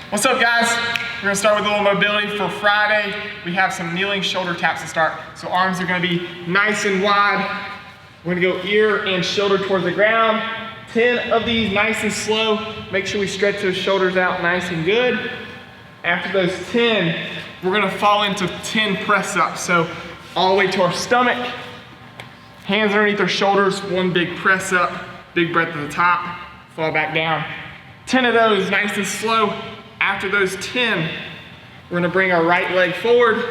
What's up, guys? We're gonna start with a little mobility for Friday. We have some kneeling shoulder taps to start. So arms are gonna be nice and wide. We're gonna go ear and shoulder towards the ground. 10 of these, nice and slow. Make sure we stretch those shoulders out nice and good. After those 10, we're gonna fall into 10 press ups. So all the way to our stomach, hands underneath our shoulders, one big press up, big breath at the top, fall back down. 10 of those, nice and slow. After those 10, we're gonna bring our right leg forward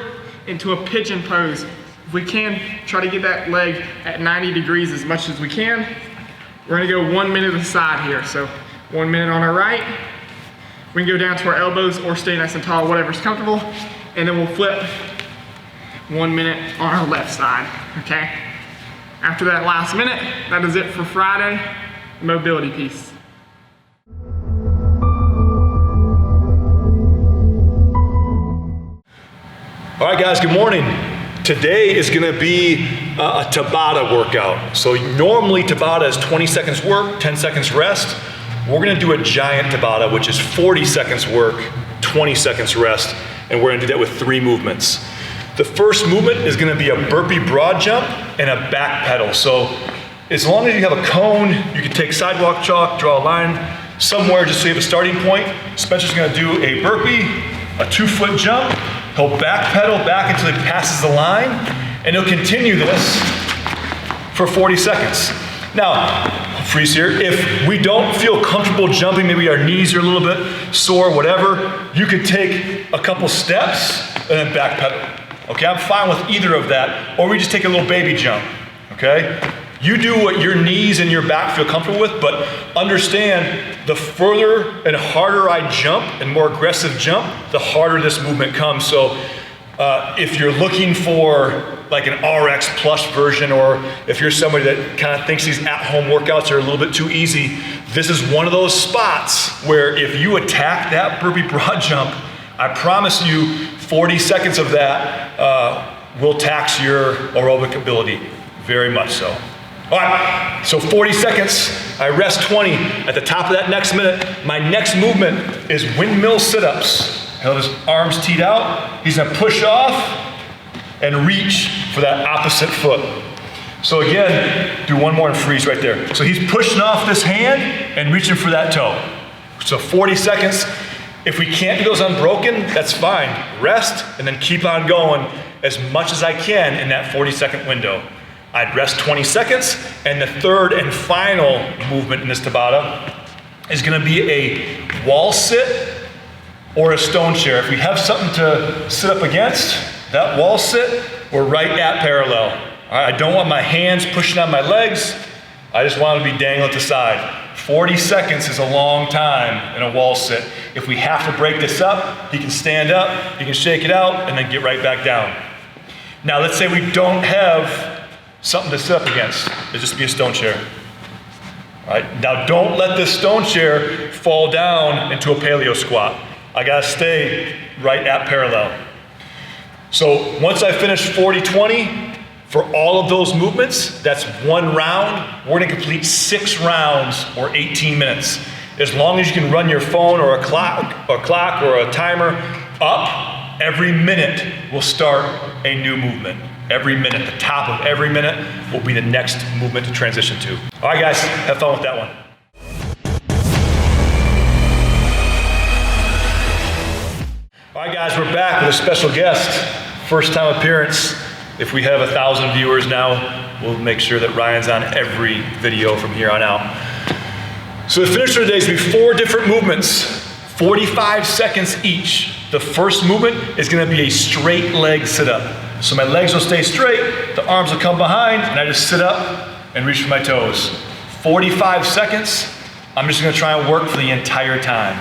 into a pigeon pose. If we can, try to get that leg at 90 degrees as much as we can. We're gonna go 1 minute aside here. So 1 minute on our right. We can go down to our elbows or stay nice and tall, whatever's comfortable. And then we'll flip 1 minute on our left side, okay? After that last minute, that is it for Friday, mobility piece. All right, guys, good morning. Today is gonna be a Tabata workout. So normally Tabata is 20 seconds work, 10 seconds rest. We're gonna do a giant Tabata, which is 40 seconds work, 20 seconds rest, and we're gonna do that with 3 movements. The first movement is gonna be a burpee broad jump and a back pedal. So as long as you have a cone, you can take sidewalk chalk, draw a line somewhere just so you have a starting point. Spencer's gonna do a burpee, a 2-foot jump. He'll back pedal back until he passes the line, and he'll continue this for 40 seconds. Now, freeze here. If we don't feel comfortable jumping, maybe our knees are a little bit sore, whatever, you could take a couple steps and then back pedal. Okay, I'm fine with either of that, or we just take a little baby jump, okay? You do what your knees and your back feel comfortable with, but understand the further and harder I jump and more aggressive jump, the harder this movement comes. So if you're looking for like an RX plus version, or if you're somebody that kind of thinks these at-home workouts are a little bit too easy, this is one of those spots where if you attack that burpee broad jump, I promise you 40 seconds of that will tax your aerobic ability, very much so. All right, so 40 seconds, I rest 20. At the top of that next minute, my next movement is windmill sit-ups. He'll have his arms teed out. He's gonna push off and reach for that opposite foot. So again, do one more and freeze right there. So he's pushing off this hand and reaching for that toe. So 40 seconds. If we can't do those unbroken, that's fine. Rest and then keep on going as much as I can in that 40-second window. I'd rest 20 seconds, and the third and final movement in this Tabata is gonna be a wall sit or a stone chair. If we have something to sit up against, that wall sit, we're right at parallel. All right, I don't want my hands pushing on my legs. I just want them to be dangling to the side. 40 seconds is a long time in a wall sit. If we have to break this up, you can stand up, you can shake it out, and then get right back down. Now, let's say we don't have something to sit up against. It'll just be a stone chair. All right, now don't let this stone chair fall down into a paleo squat. I gotta stay right at parallel. So once I finish 40-20, for all of those movements, that's 1 round. We're gonna complete 6 rounds or 18 minutes. As long as you can run your phone or a clock or a timer up, every minute will start a new movement. Every minute, the top of every minute will be the next movement to transition to. All right, guys, have fun with that one. All right, guys, we're back with a special guest. First time appearance. If we have 1,000 viewers now, we'll make sure that Ryan's on every video from here on out. So the finisher today is going to be 4 different movements, 45 seconds each. The first movement is going to be a straight leg sit-up. So my legs will stay straight, the arms will come behind, and I just sit up and reach for my toes. 45 seconds, I'm just gonna try and work for the entire time.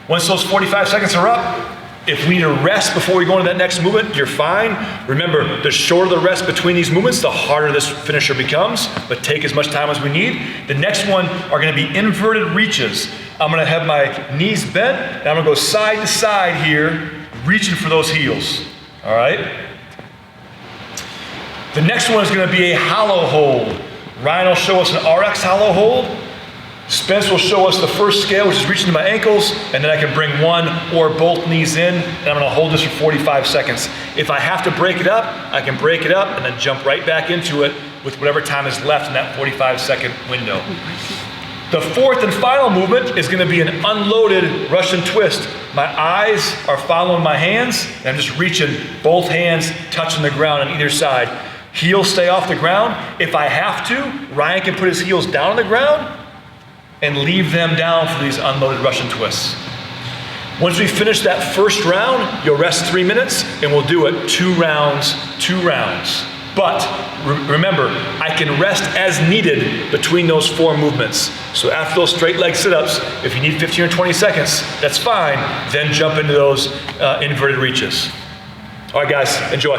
Once those 45 seconds are up, if we need a rest before we go into that next movement, you're fine. Remember, the shorter the rest between these movements, the harder this finisher becomes, but take as much time as we need. The next one are gonna be inverted reaches. I'm gonna have my knees bent, and I'm gonna go side to side here, reaching for those heels, all right? The next one is gonna be a hollow hold. Ryan will show us an RX hollow hold. Spence will show us the first scale, which is reaching to my ankles, and then I can bring one or both knees in, and I'm gonna hold this for 45 seconds. If I have to break it up, I can break it up and then jump right back into it with whatever time is left in that 45-second window. The fourth and final movement is gonna be an unloaded Russian twist. My eyes are following my hands, and I'm just reaching both hands, touching the ground on either side. Heels stay off the ground. If I have to, Ryan can put his heels down on the ground and leave them down for these unloaded Russian twists. Once we finish that first round, you'll rest 3 minutes, and we'll do it 2 rounds, 2 rounds. But remember, I can rest as needed between those 4 movements. So after those straight leg sit-ups, if you need 15 or 20 seconds, that's fine. Then jump into those inverted reaches. All right, guys, enjoy.